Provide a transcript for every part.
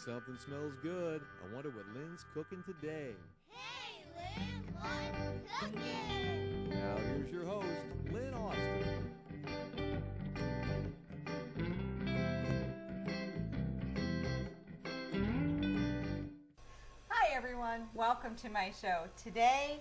Something smells good. I wonder what Lynn's cooking today. Hey, Lynn, what's cooking? Now here's your host, Lynn Austin. Hi, everyone. Welcome to my show. Today,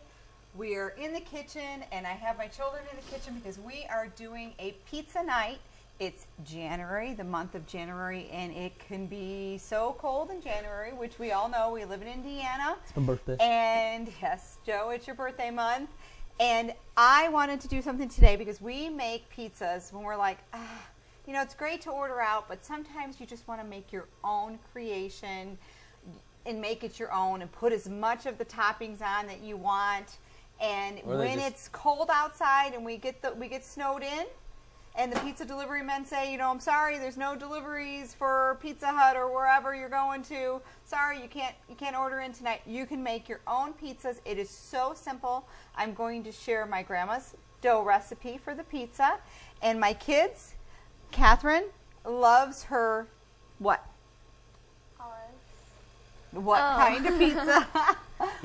we are in the kitchen, and I have my children in the kitchen because we are doing a pizza night. It's January, the month of January, and it can be so cold in January, which we all know. We live in Indiana. It's my birthday. And yes, Joe, it's your birthday month. And I wanted to do something today because we make pizzas when we're like, it's great to order out, but sometimes you just want to make your own creation and make it your own and put as much of the toppings on that you want. And when it's cold outside and we get snowed in, and the pizza delivery men say, I'm sorry, there's no deliveries for Pizza Hut or wherever you're going to. Sorry, you can't order in tonight. You can make your own pizzas. It is so simple. I'm going to share my grandma's dough recipe for the pizza. And my kids, Catherine, loves her what? What kind of pizza?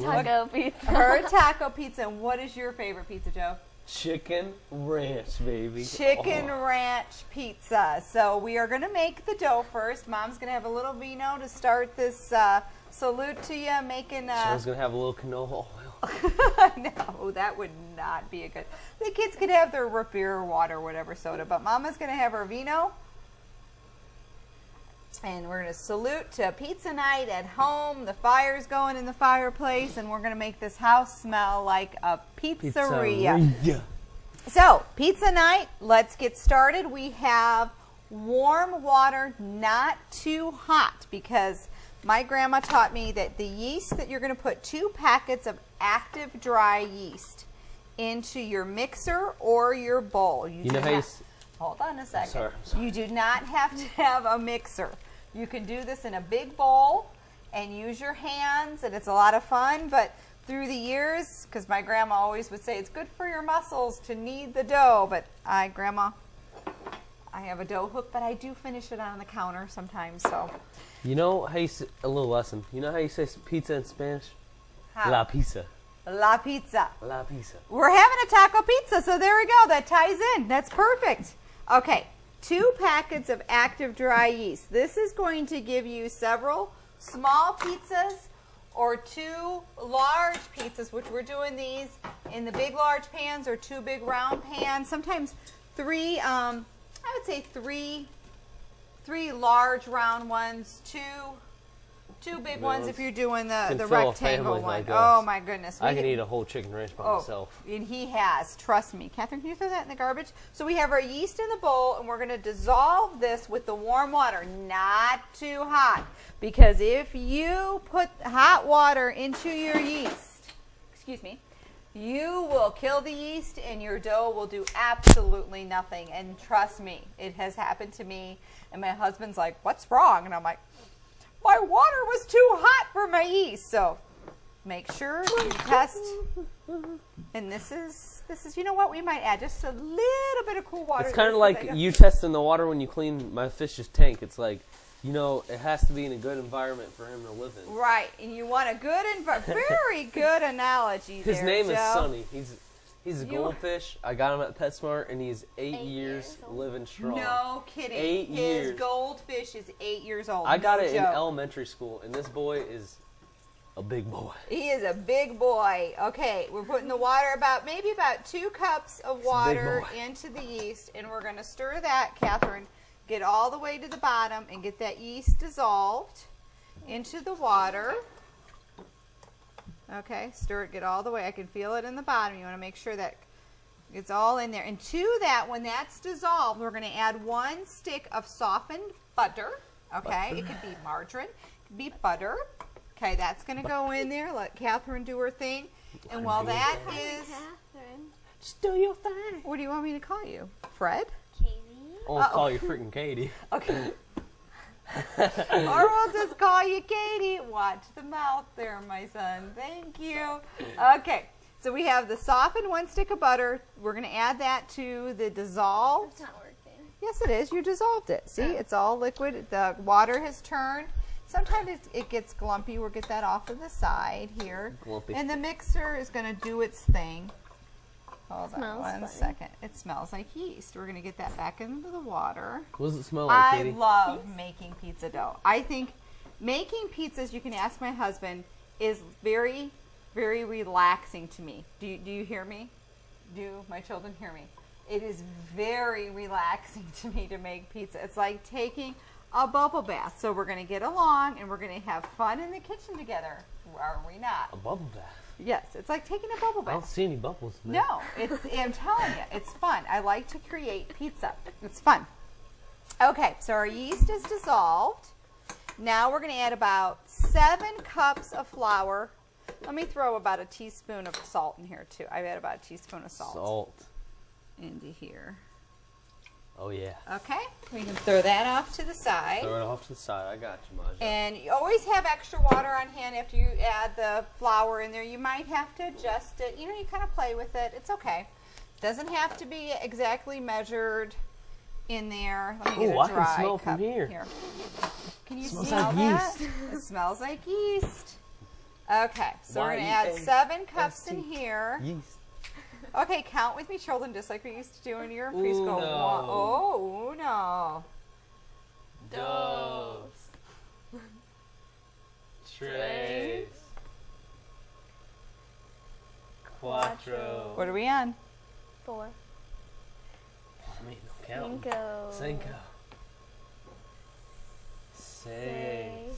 Taco pizza. Her taco pizza. And what is your favorite pizza, Joe? Chicken ranch, baby. Chicken ranch pizza. So we are going to make the dough first. Mom's going to have a little vino to start this salute to you, making... Joe's going to have a little canola oil. No, that would not be a good... The kids could have their root beer or water or whatever soda, but Mama's going to have her vino. And we're going to salute to pizza night at home. The fire's going in the fireplace, and we're going to make this house smell like a pizzeria. So, pizza night, let's get started. We have warm water, not too hot, because my grandma taught me that the yeast that you're going to put 2 packets of active dry yeast into your mixer or your bowl. Hold on a second. I'm sorry. You do not have to have a mixer. You can do this in a big bowl and use your hands, and it's a lot of fun. But through the years, because my grandma always would say it's good for your muscles to knead the dough, but I have a dough hook, but I do finish it on the counter sometimes. So, You know how you say, a little lesson. You know how you say pizza in Spanish? how? La pizza. La pizza. La pizza. We're having a taco pizza, so there we go. That ties in. That's perfect. Okay, 2 packets of active dry yeast. This is going to give you several small pizzas or 2 large pizzas, which we're doing these in the big large pans or 2 big round pans. Sometimes 3, I would say 3 large round ones, 2 big ones if you're doing the rectangle one. Oh my goodness. I can eat a whole chicken ranch by myself. And he has, trust me. Catherine, can you throw that in the garbage? So we have our yeast in the bowl, and we're going to dissolve this with the warm water, not too hot. Because if you put hot water into your yeast, you will kill the yeast and your dough will do absolutely nothing. And trust me, it has happened to me. And my husband's like, what's wrong? And I'm like, my water was too hot for my yeast. So make sure you test. And this is you know what, we might add just a little bit of cool water. It's kind of like you testing the water when you clean my fish's tank. It's like, it has to be in a good environment for him to live in. Right, and you want a good very good analogy there, His name Joe. is Sonny. He's a goldfish. I got him at PetSmart, and he's 8 years living strong. No kidding. 8 years. His goldfish is 8 years old. I got it in joke. elementary school, and this boy is a big boy. He is a big boy. Okay, we're putting the water maybe about 2 cups of water into the yeast, and we're going to stir that, Catherine. Get all the way to the bottom and get that yeast dissolved into the water. Okay, stir it, get all the way. I can feel it in the bottom. You want to make sure that it's all in there. And to that, when that's dissolved, we're going to add 1 stick of softened butter. Okay, it could be margarine, it could be butter. Okay, that's going to go in there. Let Catherine do her thing. And while that is... Catherine. Just do your thing. What do you want me to call you? Fred? Katie. I'll call you freaking Katie. Okay. Or we'll just call you Katie. Watch the mouth there, my son. Thank you. Okay. So we have the softened 1 stick of butter. We're going to add that to the dissolved. It's not working. Yes, it is. You dissolved it. See, it's all liquid. The water has turned. Sometimes it gets glumpy. We'll get that off of the side here. Glumpy. And the mixer is going to do its thing. Hold on Smells one funny. second. It smells like yeast. We're going to get that back into the water. What does it smell like, I Katie? love making pizza dough. I think making pizzas, you can ask my husband, is very, very relaxing to me. Do you hear me? Do my children hear me? It is very relaxing to me to make pizza. It's like taking a bubble bath. So we're going to get along and we're going to have fun in the kitchen together. Are we not? A bubble bath. Yes, it's like taking a bubble I don't bath. see any bubbles in there. No, I'm telling you, it's fun. I like to create pizza. It's fun. Okay, so our yeast is dissolved. Now we're going to add about 7 cups of flour. Let me throw about a teaspoon of salt in here too. I've added about a teaspoon of salt into here. Oh, yeah. Okay, we can throw that off to the side. Throw it off to the side. I got you, Maja. And you always have extra water on hand after you add the flour in there. You might have to adjust it. You know, you kind of play with it. It's okay. Doesn't have to be exactly measured in there. Let me get Ooh, a I can dry smell cup from here. Can you Smells smell like that? yeast. It smells like yeast. Okay, so we're going to add Y-E-A-S-T. 7 cups in here. Yeast. Okay, count with me, children, just like we used to do when you were in preschool. Uno. Oh, no. Dos. Tres. Cuatro. What are we on? 4. I mean, no counting. Cinco. Cinco. Seis.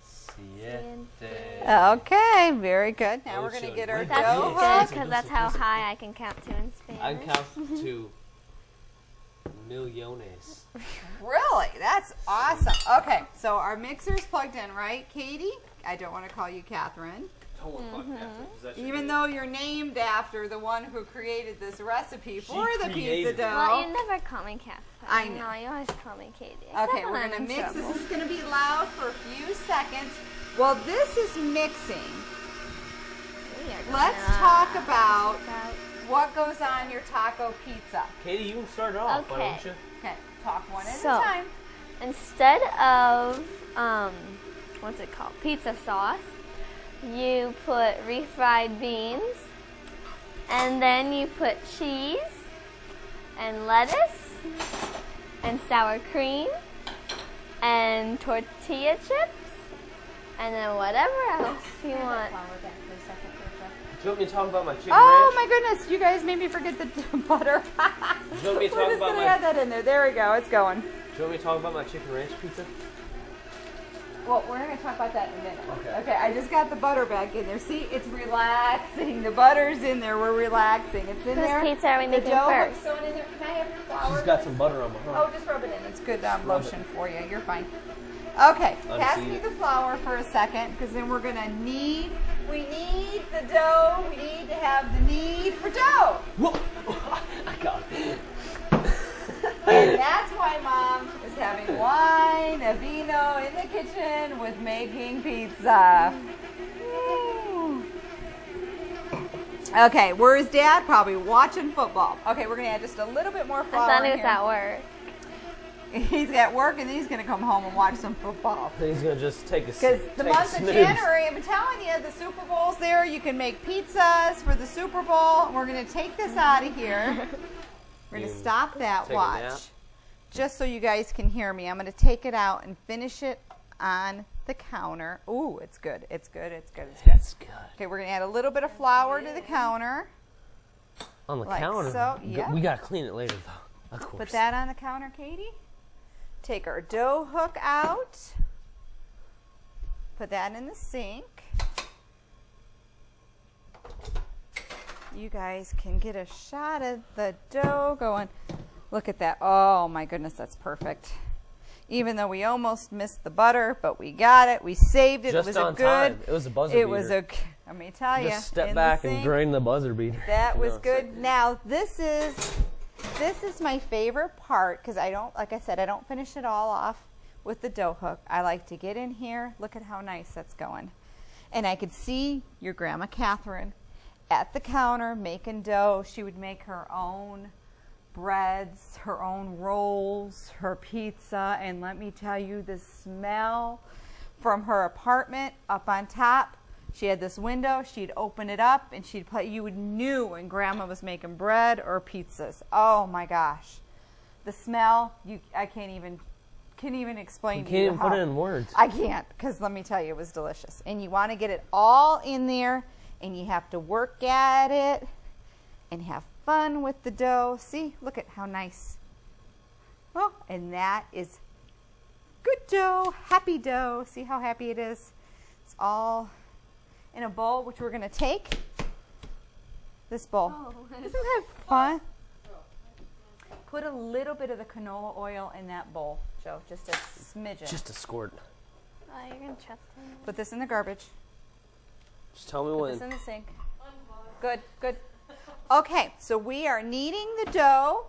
Siete. Okay, very good. Now we're going to Ocho. get our Wait, dough That's hook. good because that's how high I can count to in Spanish. I can count to millones. Really? That's awesome. Okay, so our mixer's plugged in, right, Katie? I don't want to call you Catherine. Even though you're named after the one who created this recipe for the pizza created it. dough. Well, you never call me Catherine. I know. No, you always call me Katie. Except Okay, when we're I'm going to in mix. trouble. This is going to be loud for a few seconds. While this is mixing, We are let's gonna talk about about- what goes on your taco pizza. Katie, you can start it off, why don't Okay. you? Okay, talk one at a So- time. Instead of what's it called? Pizza sauce, you put refried beans, and then you put cheese and lettuce and sour cream and tortilla chips and then whatever else you want. Do you want me to talk about my chicken Oh ranch? my goodness, you guys made me forget the butter. Do you want me to We're talk just about going to my? add that in there. There we go, it's going. Do you want me to talk about my chicken ranch pizza? Well, we're going to talk about that in a minute. Okay. Okay, I just got the butter back in there. See, it's relaxing. The butter's in there. We're relaxing. It's in Whose there. pizza are we The making dough first? is going in there. Can I have your flour? She's got some butter on my Oh, arm. just rub it in. It's good rub lotion it. for you. You're fine. Okay, pass Unseen me it. the flour for a second because then we're going to need, we need the dough. We need to have the need for dough. Whoa! I got it. And that's why Mom is having wine, a vino in the kitchen with making pizza. Woo. Okay, where's Dad? Probably watching football. Okay, we're going to add just a little bit more I flour thought in it was here. at work. He's at work and then he's going to come home and watch some football. He's gonna just take a Because the take a month of snooze. January, I'm telling you, the Super Bowl's there. You can make pizzas for the Super Bowl. We're going to take this out of here. We're going to You stop that take a nap. watch. Just so you guys can hear me. I'm going to take it out and finish it on the counter. Ooh, it's good. It's good. It's good. It's good. That's good. Okay, we're going to add a little bit of flour to the counter. On the Like counter. so, G- yeah. We gotta clean it later, though. Of course. Put that on the counter, Katie. Take our dough hook out. Put that in the sink. You guys can get a shot of the dough going. Look at that. Oh my goodness, that's perfect. Even though we almost missed the butter, but we got it. We saved it. Just it was on a good. time. It was a buzzer It was beater. a. Let me tell you. Just step in back the and sink, drain the buzzer beater. that You was know, good. Now this is my favorite part because I don't, like I said, I don't finish it all off with the dough hook. I like to get in here. Look at how nice that's going. And I could see your Grandma Catherine at the counter making dough. She would make her own breads, her own rolls, her pizza, and let me tell you, the smell from her apartment up on top. She had this window. She'd open it up, and she'd play. You would knew when Grandma was making bread or pizzas. Oh my gosh, the smell! I can't even explain. You to can't you even put it in words. I can't, because let me tell you, it was delicious. And you want to get it all in there, and you have to work at it and have fun with the dough. See, look at how nice. Oh, and that is good dough, happy dough. See how happy it is? It's all in a bowl, which we're going to take. This bowl. Oh. Isn't that fun? Put a little bit of the canola oil in that bowl, Joe, just a smidgen. Just a squirt. Oh, you're going to trust him. Put this in the garbage. Just tell me Put when. this in the sink. Good, good. Okay, so we are kneading the dough.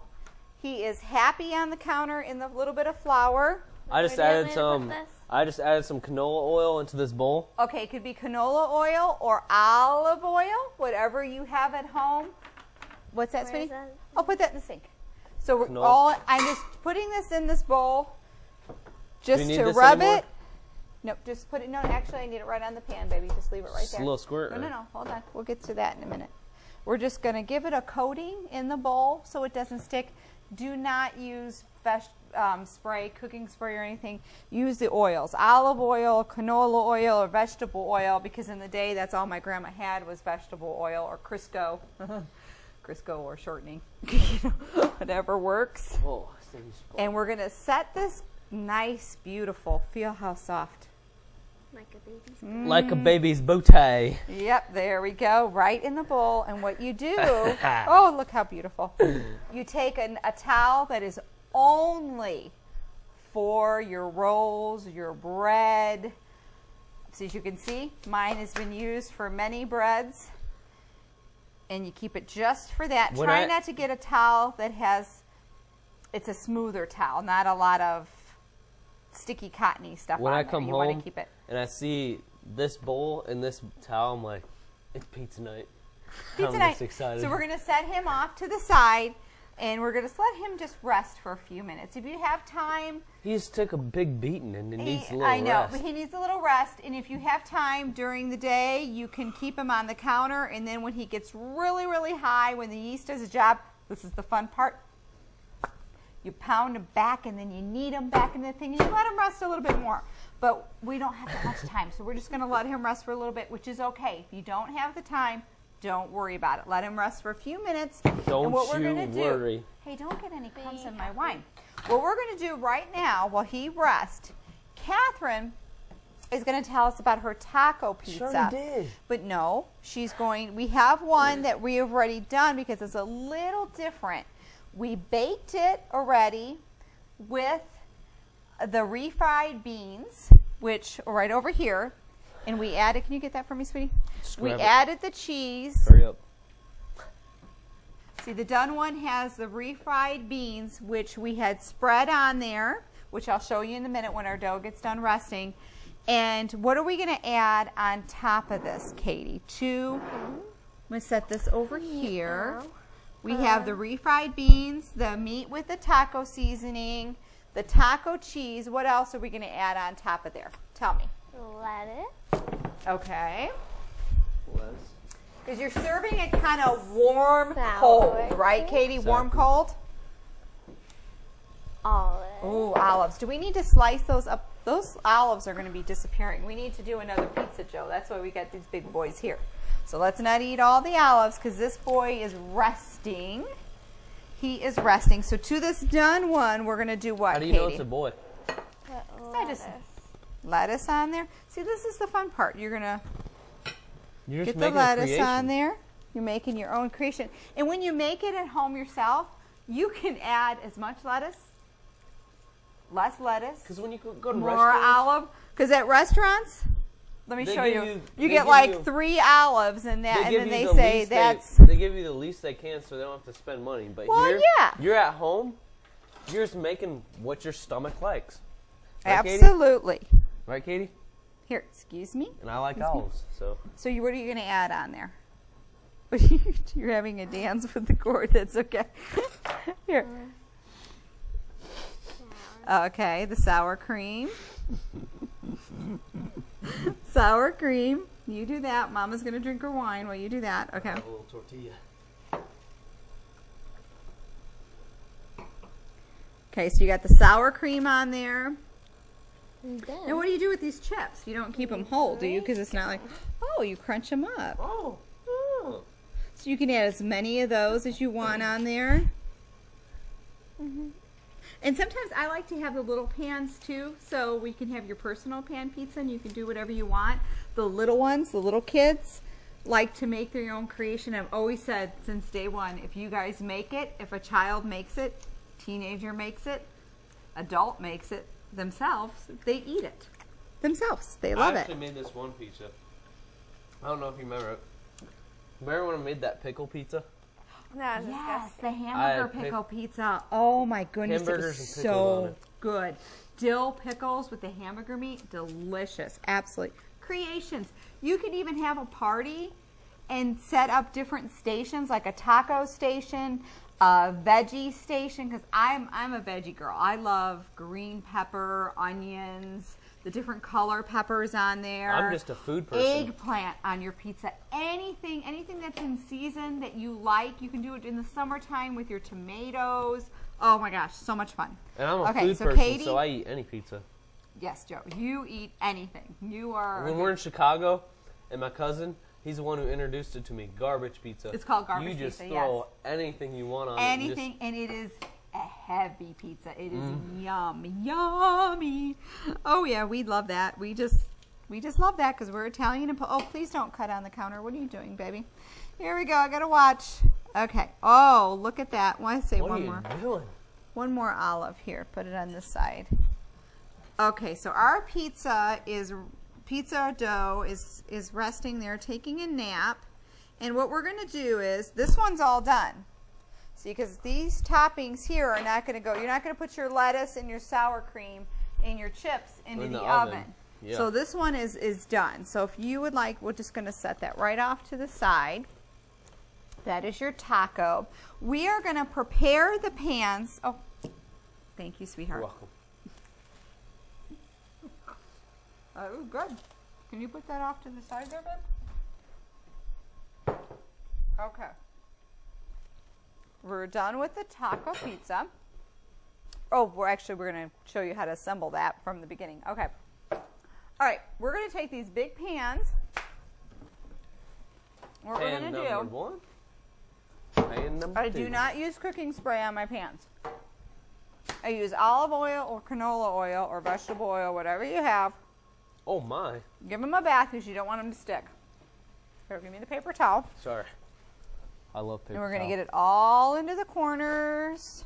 He is happy on the counter in the little bit of flour. I just Where do you added want me to some. put this? I just added some canola oil into this bowl. Okay, it could be canola oil or olive oil, whatever you have at home. What's that, Where sweetie? is that? I'll put that in the sink. So we're Canola. I'm just putting this in this bowl just Do you need to this rub anymore? it. Nope, just put it. No, actually, I need it right on the pan, baby. Just leave it right Just a there. little squirt. No. Hold on. We'll get to that in a minute. We're just going to give it a coating in the bowl so it doesn't stick. Do not use spray, cooking spray or anything. Use the oils, olive oil, canola oil, or vegetable oil, because in the day that's all my grandma had was vegetable oil or Crisco. Crisco or shortening, whatever works. Oh, I think you spoiled. And we're going to set this nice, beautiful. Feel how soft. Like a baby's Like a baby's bow tie. Yep, there we go, right in the bowl. And what you do, oh, look how beautiful. You take a towel that is only for your rolls, your bread. So as you can see, mine has been used for many breads. And you keep it just for that. When Try I- not to get a towel that has, it's a smoother towel, not a lot of sticky cottony stuff When on I there. come You want home to keep it. and I see this bowl and this towel, I'm like, it's pizza night. Pizza I'm night. just excited. So we're going to set him off to the side, and we're going to let him just rest for a few minutes. If you have time, He just took a big beating and it needs a little I know, rest. but he needs a little rest. And if you have time during the day, you can keep him on the counter. And then when he gets really, really high, when the yeast does a job, this is the fun part. You pound him back, and then you knead him back in the thing. And you let him rest a little bit more. But we don't have that much time, so we're just going to let him rest for a little bit, which is okay. If you don't have the time, don't worry about it. Let him rest for a few minutes. Don't and what we're you gonna worry. Do, hey, don't get any crumbs in my wine. What we're going to do right now, while he rests, Catherine is going to tell us about her taco pizza. Sure did. But no, we have one that we have already done because it's a little different. We baked it already with the refried beans, which are right over here. And we added, can you get that for me, sweetie? Just We grab it. added the cheese. Hurry up. See, the done one has the refried beans, which we had spread on there, which I'll show you in a minute when our dough gets done resting. And what are we going to add on top of this, Katie? I'm going to set this over here. We have the refried beans, the meat with the taco seasoning, the taco cheese. What else are we going to add on top of there? Tell me. lettuce. Okay. Let's. Because you're serving it kind of warm, Sour cold, right, Katie? Warm, Exactly. cold? Olive. Ooh, olives. Do we need to slice those up? Those olives are going to be disappearing. We need to do another pizza, Joe. That's why we got these big boys here. So let's not eat all the olives because this boy is resting. He is resting. So to this done one, we're going to do what, How do you Katie? know it's a boy? Put I just- lettuce. Lettuce on there. See, this is the fun part. You're going to You're just get the making a lettuce creation. on there. You're making your own creation. And when you make it at home yourself, you can add as much lettuce, less lettuce, Because when you go to more restaurants, olive. Because at restaurants, let me They show give you. you- You they get give like you- 3 olives in that, and give then you they the say least that's. they give you the least they can so they don't have to spend money. But Well, here, yeah. you're at home, you're just making what your stomach likes. Right, Katie? Absolutely. Right, Katie? Here, excuse me. And I like Excuse me? olives, so So what are you going to add on there? You're having a dance with the cord. That's okay. Here. Okay, the sour cream. Sour cream. You do that. Mama's going to drink her wine while you do that. Okay. A little tortilla. Okay, so you got the sour cream on there. And then, Now, what do you do with these chips? You don't keep them whole, do you? Because it's not like, oh, you crunch them up. Oh. So you can add as many of those as you want on there. And sometimes I like to have the little pans too, so we can have your personal pan pizza and you can do whatever you want. The little ones, the little kids, like to make their own creation. I've always said since day one, if you guys make it, if a child makes it, teenager makes it, adult makes it themselves, they eat it themselves. They love I it. actually made this one pizza. I don't know if you remember it. Remember when I made that pickle pizza? that was Yes, disgusting. the hamburger pickle pizza. Oh my goodness, it Hamburgers was and pickles on so it. good. Dill pickles with the hamburger meat, delicious. Absolutely. Creations. You could even have a party and set up different stations, like a taco station, a veggie station, because I'm a veggie girl. I love green pepper, onions, the different color peppers on there. I'm just a food person. Eggplant on your pizza. Anything that's in season that you like. You can do it in the summertime with your tomatoes. Oh my gosh, so much fun. And I'm a Okay, food so person, Katie- so I eat any pizza. Yes, Joe, you eat anything. You are. When we're in Chicago, and my cousin, he's the one who introduced it to me. Garbage pizza. It's called garbage You just pizza, throw anything you want on anything, and it is a heavy pizza. It is yummy. Oh yeah, we love that. We just love that because we're Italian. And oh, please don't cut on the counter. What are you doing, baby? Here we go. I gotta watch. Okay. Oh, look at that. Want to say What one are you more? doing? One more olive here. Put it on this side. Okay, so our pizza dough is resting there, taking a nap. And what we're gonna do is, this one's all done. See, because these toppings here are not gonna go. You're not gonna put your lettuce and your sour cream and your chips into In the the oven. oven. Yeah. So this one is done. So if you would like, we're just gonna set that right off to the side. That is your taco. We are gonna prepare the pans. Oh, thank you, You're sweetheart. welcome. Oh, good. Can you put that off to the side there, babe? Okay. We're done with the taco pizza. Oh, we're going to show you how to assemble that from the beginning. Okay. All right. We're going to take these big pans. What we're Pan going to number do, one. Pan number I two. do not use cooking spray on my pans. I use olive oil or canola oil or vegetable oil, whatever you have. Oh my. Give them a bath because you don't want them to stick. Here, give me the paper towel. Sorry. I love paper And we're going to towel. get it all into the corners.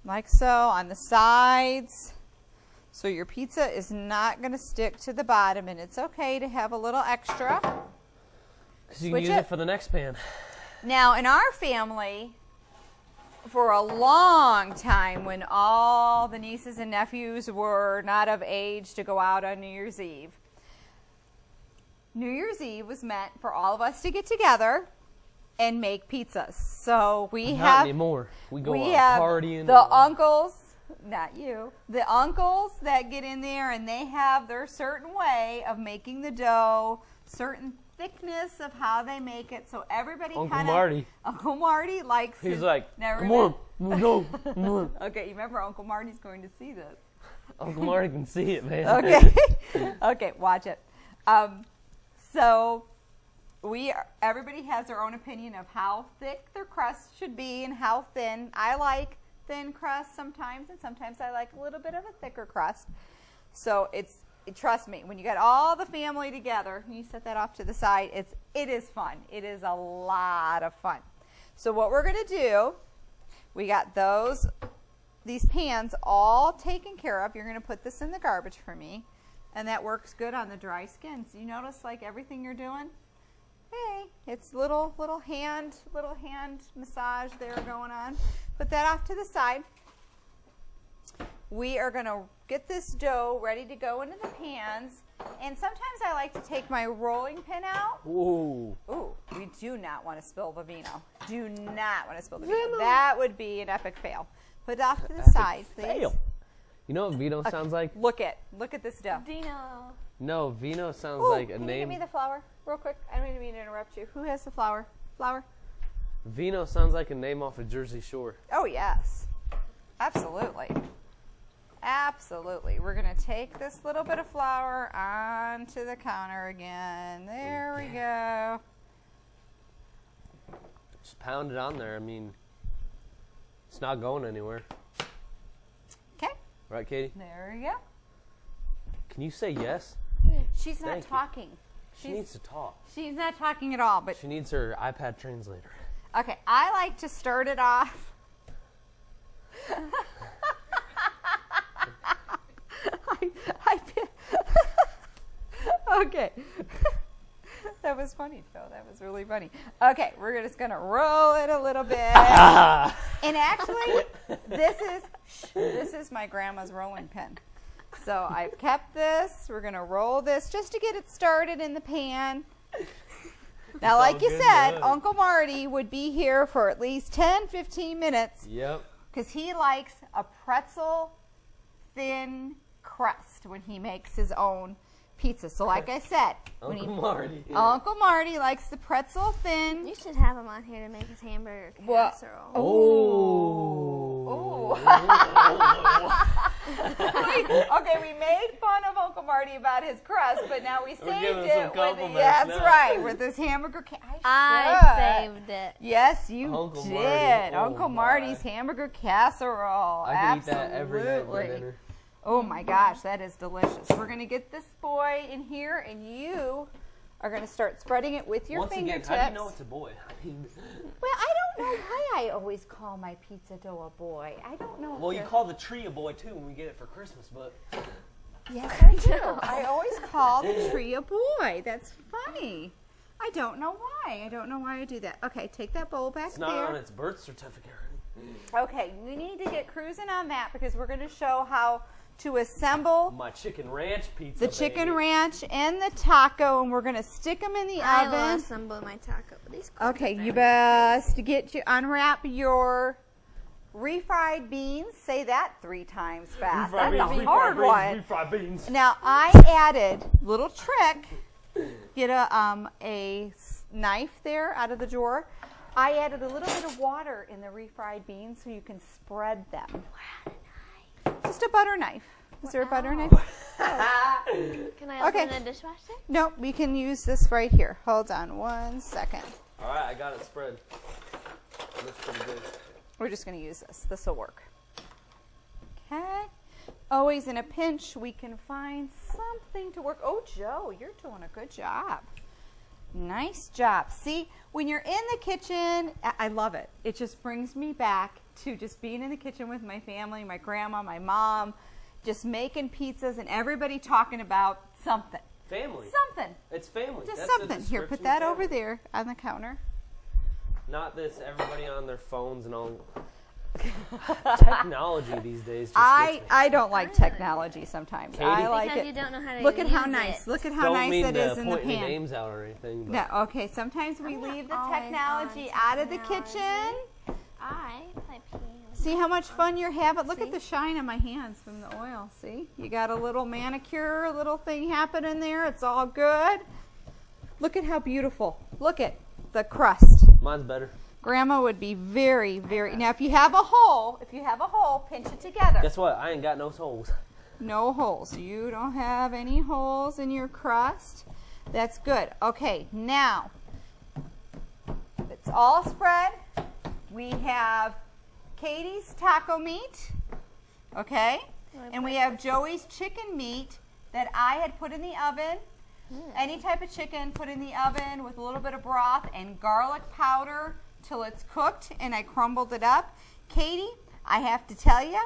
Like so, on the sides. So your pizza is not going to stick to the bottom, and it's okay to have a little extra. 'Cause you can Switch use it. it for the next pan. Now, in our family, for a long time, when all the nieces and nephews were not of age to go out on New Year's Eve, New Year's Eve was meant for all of us to get together and make pizzas. So we Not have anymore. We go we out have partying. the uncles, not you, the uncles that get in there and they have their certain way of making the dough, certain thickness of how they make it. So everybody Uncle kind of Marty. Uncle Marty likes. He's his, like, never come mind. on, no, come on. Okay, you remember Uncle Marty's going to see this. Uncle Marty can see it, man. Okay, okay, watch it. So everybody has their own opinion of how thick their crust should be and how thin. I like thin crust sometimes, and sometimes I like a little bit of a thicker crust. So trust me, when you get all the family together, you set that off to the side. It is fun. It is a lot of fun. So what we're gonna do, we got these pans all taken care of. You're gonna put this in the garbage for me. And that works good on the dry skin. So you notice like everything you're doing? Hey, it's little hand massage there going on. Put that off to the side. we are going to get this dough ready to go into the pans. And sometimes I like to take my rolling pin out. Ooh. Ooh, we do not want to spill the vino. Do not want to spill the vino. That would be an epic fail. Put it off to the side, please. Fail. You know what vino sounds like? Look at this dough. Dino. No, vino sounds Ooh, like a can you name. give me the flour real quick? I don't mean to interrupt you. Who has the flour? Flour? Vino sounds like a name off of Jersey Shore. Oh, yes. Absolutely. Absolutely. We're going to take this little bit of flour onto the counter again. There we go. Just pound it on there. I mean, it's not going anywhere. Okay. Right, Katie? There we go. Can you say yes? She's not Thank you. talking. She needs to talk. She's not talking at all. But She needs her iPad translator. okay, I like to start it off. Okay. That was funny, Joe. That was really funny. Okay, we're just going to roll it a little bit. And actually, this is my grandma's rolling pin. So I've kept this. We're going to roll this just to get it started in the pan. Now, like you said, Uncle Marty would be here for at least 10, 15 minutes. Yep. Because he likes a pretzel thin crust when he makes his own pizza. So like I said, Uncle Marty. Uncle Marty likes the pretzel thin. You should have him on here to make his hamburger Well, casserole. Oh. Okay, we made fun of Uncle Marty about his crust, but now we saved giving it some with compliments that's now. right, with this hamburger I saved it. Yes, you Uncle did. Marty. Oh, Uncle my. Marty's hamburger casserole. I can eat that every night for Absolutely. dinner. Oh my gosh, that is delicious. We're going to get this boy in here, and you are going to start spreading it with your Once fingertips. again, how do you know it's a boy? I mean, Well, I don't know why I always call my pizza dough a boy. I don't know. well, if you there's- call the tree a boy too when we get it for Christmas, but Yes, I do. I always call the tree a boy. That's funny. I don't know why. I don't know why I do that. Okay, take that bowl back it's not there. on its birth certificate. Okay, we need to get cruising on that because we're going to show how to assemble My chicken ranch pizza. the chicken baby. ranch and the taco, and we're going to stick them in the I will oven. assemble my taco. These Okay, you best unwrap your refried beans. Say that 3 times fast. That's a hard one. Refried beans. Now I added little trick. Get a knife there out of the drawer. I added a little bit of water in the refried beans so you can spread them. Just a butter knife. Is there a butter knife? Can I open Okay. the dishwasher? No, we can use this right here. Hold on 1 second. All right, I got it spread. Looks pretty good. We're just going to use this. This will work. Okay. Always in a pinch, we can find something to work. Oh, Joe, you're doing a good job. Nice job. See, when you're in the kitchen, I love it. It just brings me back to just being in the kitchen with my family, my grandma, my mom, just making pizzas and everybody talking about something. Family. Something. It's family. Just That's the something. Here, put description that of over family. there on the counter. Not this. Everybody on their phones and all. Technology these days. Just gets me. I don't like technology sometimes. Katie? I like Because it. you don't know how to Look at how use nice. it. Look at how Don't nice mean it to is in the point any pan. names out or anything. But No, okay. Sometimes we leave the always technology on out of the technology. kitchen. I play piano. See how much fun you're having? Look at the shine on my hands from the oil. See? You got a little manicure, a little thing happening there. It's all good. Look at how beautiful. Look at the crust. mine's better. Grandma would be very, very. Now, if you have a hole, pinch it together. Guess what? I ain't got no souls. No holes. You don't have any holes in your crust. That's good. Okay, now it's all spread. We have Katie's taco meat, okay? And we have Joey's chicken meat that I had put in the oven. Any type of chicken, put in the oven with a little bit of broth and garlic powder till it's cooked, and I crumbled it up. Katie, I have to tell you,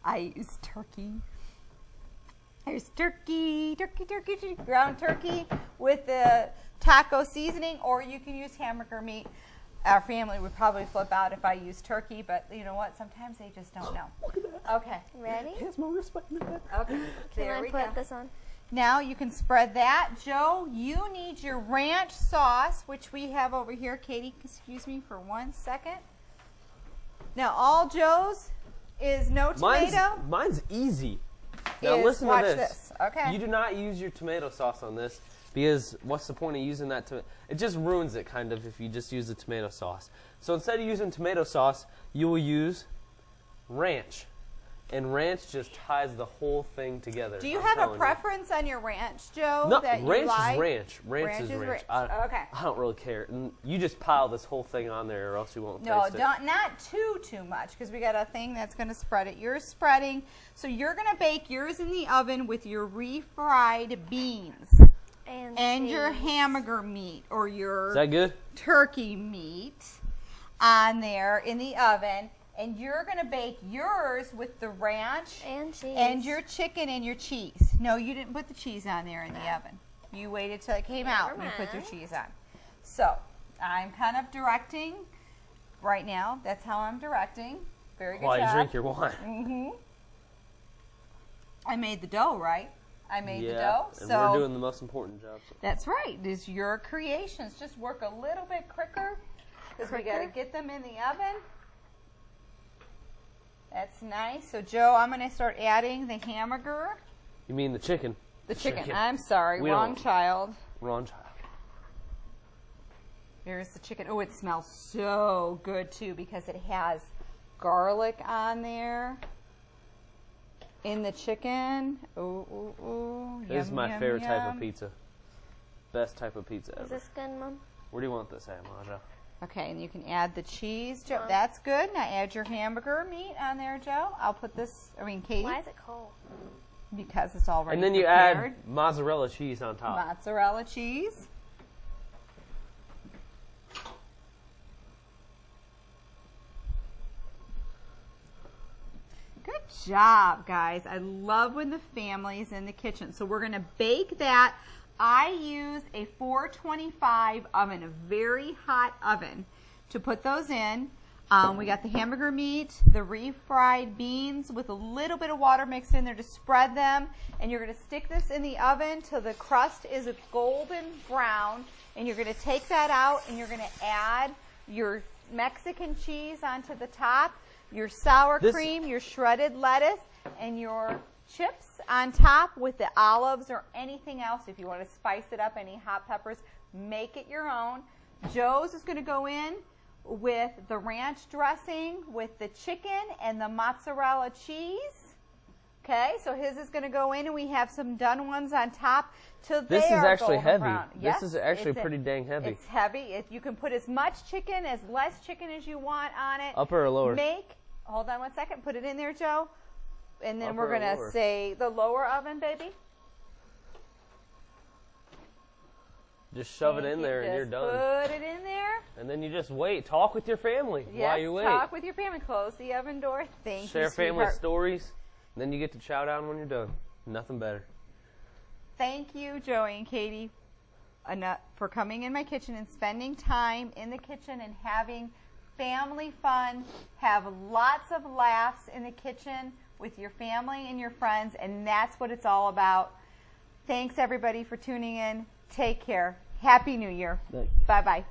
I used turkey. There's turkey, ground turkey with the taco seasoning, or you can use hamburger meat. our family would probably flip out if I used turkey, but you know what? Sometimes they just don't know. Okay. Ready? Here's my wristband. Okay. Can There I we put go. this on? Now you can spread that. Joe, you need your ranch sauce, which we have over here. Katie, excuse me for 1 second. Now all Joe's is no tomato. Mine's easy. Now Is- listen to watch this. this. Okay. You do not use your tomato sauce on this because what's the point of using that? It just ruins it kind of if you just use the tomato sauce. So instead of using tomato sauce, you will use ranch. And ranch just ties the whole thing together. Do you I'm have a telling you. preference on your ranch, Joe? No, that you ranch like? is ranch. Ranch is ranch. Okay. I don't really care. And you just pile this whole thing on there, or else you won't No, taste it. not too much, because we got a thing that's going to spread it. You're spreading, so you're going to bake yours in the oven with your refried beans and your cheese. hamburger meat or Is your that good? turkey meat on there in the oven, and you're going to bake yours with the ranch And cheese. and your chicken and your cheese. No, you didn't put the cheese on there in the oven. You waited till it came out and you put your mind. cheese on. So I'm kind of directing right now. That's how I'm directing. Very good While you job. drink your wine. Mm-hmm. I made the dough, right? I made the Yeah, dough. and So we're doing the most important job. So. that's right. These your creations. Just work a little bit quicker because we got to get them in the oven. That's nice. So Joe, I'm going to start adding the hamburger. You mean the chicken? The chicken. Chicken. I'm sorry. We Wrong don't- child. Wrong child. Here's the chicken. Oh, it smells so good too because it has garlic on there in the chicken. Ooh, ooh, ooh. This is Yum, my yum, favorite type yum. of pizza. Best type of pizza Is ever. this good, Mom? Where do you want this at, Maja? Okay, and you can add the cheese. Joe, Mom. that's good. Now add your hamburger meat on there, Joe. I'll put this, Katie, Why is it cold? because it's already And then you prepared. add mozzarella cheese on top. Mozzarella cheese. Good job, guys. I love when the family's in the kitchen. So we're going to bake that. I use a 425 oven, a very hot oven, to put those in. We got the hamburger meat, the refried beans with a little bit of water mixed in there to spread them. And you're going to stick this in the oven till the crust is a golden brown. And you're going to take that out and you're going to add your Mexican cheese onto the top, your sour cream, your shredded lettuce, and your chips on top with the olives or anything else. If you want to spice it up, any hot peppers, make it your own. Joe's is going to go in with the ranch dressing, with the chicken and the mozzarella cheese. Okay, so his is going to go in, and we have some done ones on top. This is actually heavy. Brown. This Yes, is actually it's pretty dang heavy. It's heavy. You can put as much chicken, as less chicken as you want on it. Upper or lower? Hold on 1 second. Put it in there, Joe. And then Upper we're or going to lower? say the lower oven, baby. Just shove it Thank in you. there and you're Just done. Put it in there. And then you just wait. Talk with your family Yes, while you wait. talk with your family. Close the oven door. Thank Share you, family sweetheart. stories. And then you get to chow down when you're done. Nothing better. Thank you, Joey and Katie, for coming in my kitchen and spending time in the kitchen and having family fun. Have lots of laughs in the kitchen with your family and your friends, and that's what it's all about. Thanks, everybody, for tuning in. Take care. Happy New Year. Thanks. Bye-bye.